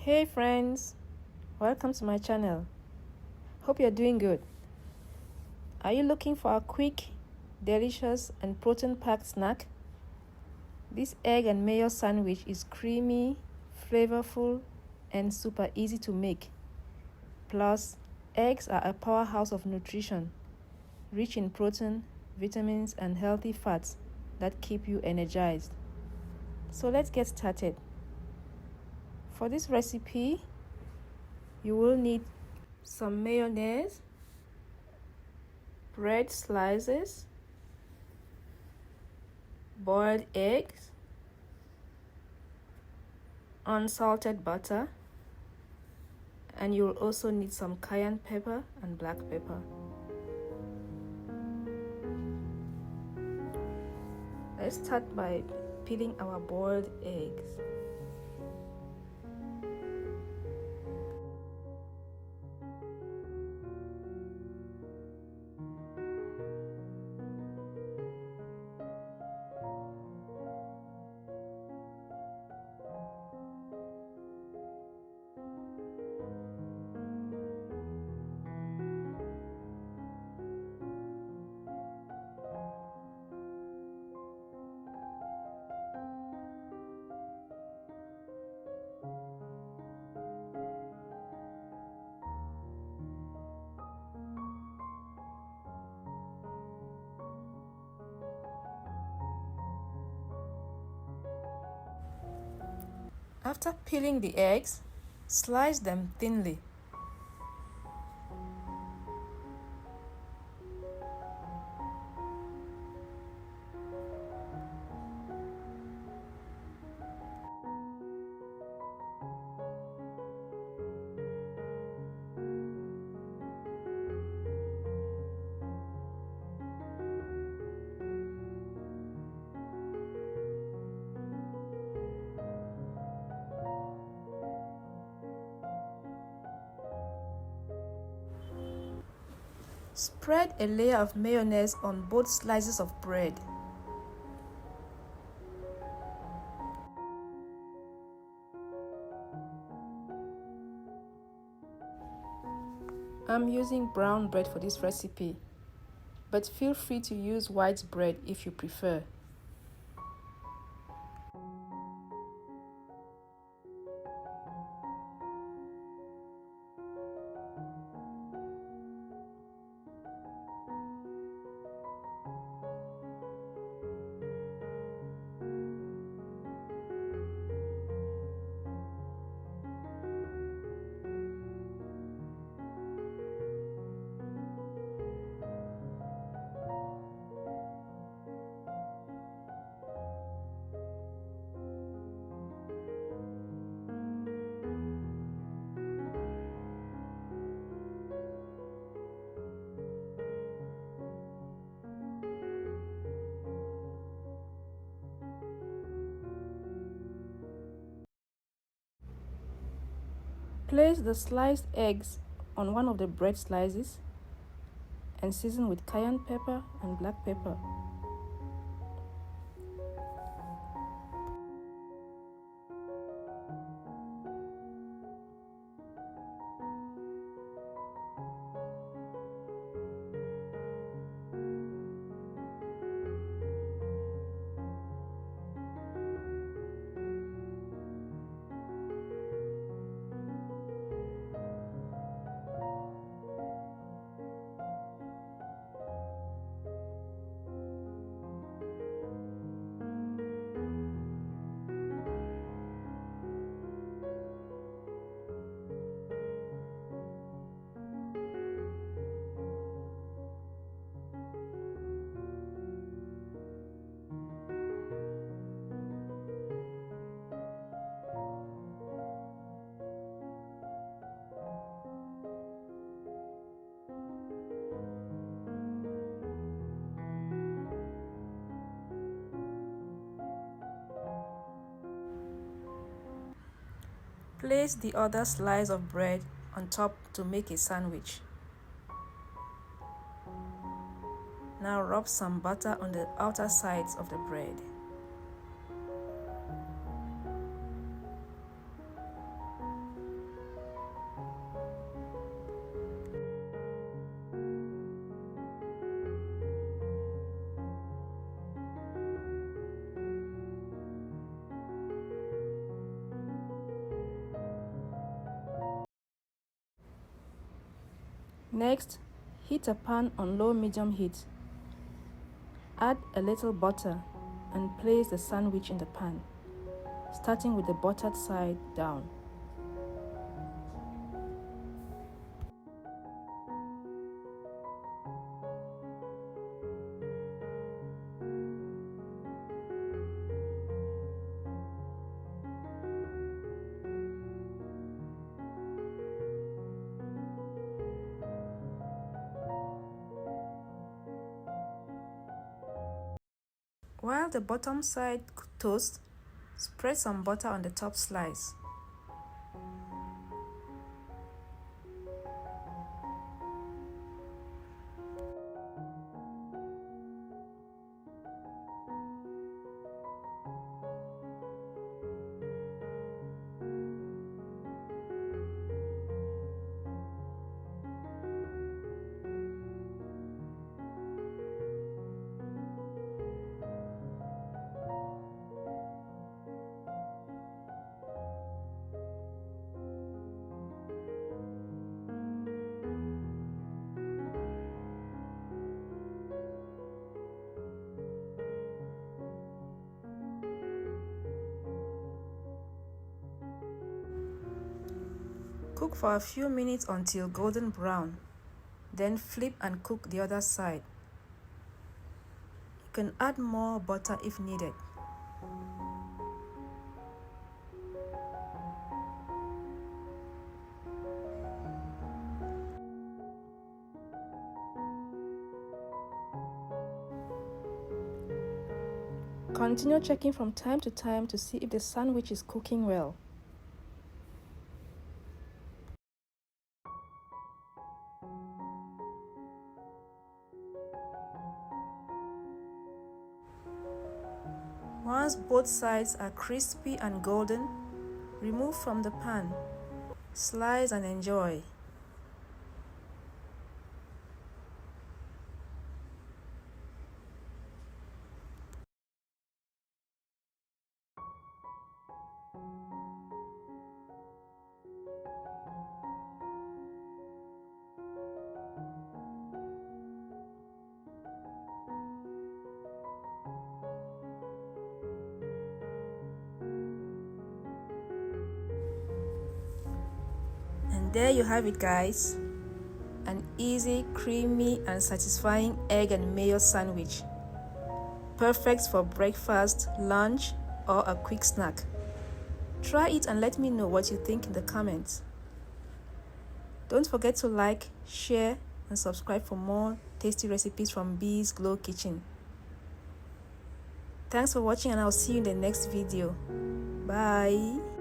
Hey friends, welcome to my channel. Hope you're doing good. Are you looking for a quick, delicious and protein-packed snack? This egg and mayo sandwich is creamy, flavorful and super easy to make. Plus, eggs are a powerhouse of nutrition, rich in protein, vitamins and healthy fats that keep you energized. So let's get started. For this recipe, you will need some mayonnaise, bread slices, boiled eggs, unsalted butter, and you will also need some cayenne pepper and black pepper. Let's start by peeling our boiled eggs. After peeling the eggs, slice them thinly. Spread a layer of mayonnaise on both slices of bread. I'm using brown bread for this recipe, but feel free to use white bread if you prefer. Place the sliced eggs on one of the bread slices and season with cayenne pepper and black pepper. Place the other slice of bread on top to make a sandwich. Now rub some butter on the outer sides of the bread. Next, heat a pan on low-medium heat. Add a little butter and place the sandwich in the pan, starting with the buttered side down. While the bottom side toasts, spread some butter on the top slice. Cook for a few minutes until golden brown, then flip and cook the other side. You can add more butter if needed. Continue checking from time to time to see if the sandwich is cooking well. Once both sides are crispy and golden, remove from the pan, slice and enjoy. And there you have it, guys. An easy, creamy and satisfying egg and mayo sandwich. Perfect for breakfast, lunch or a quick snack. Try it and let me know what you think in the comments. Don't forget to like, share and subscribe for more tasty recipes from sGlowKitchen. Thanks for watching and I'll see you in the next video. Bye.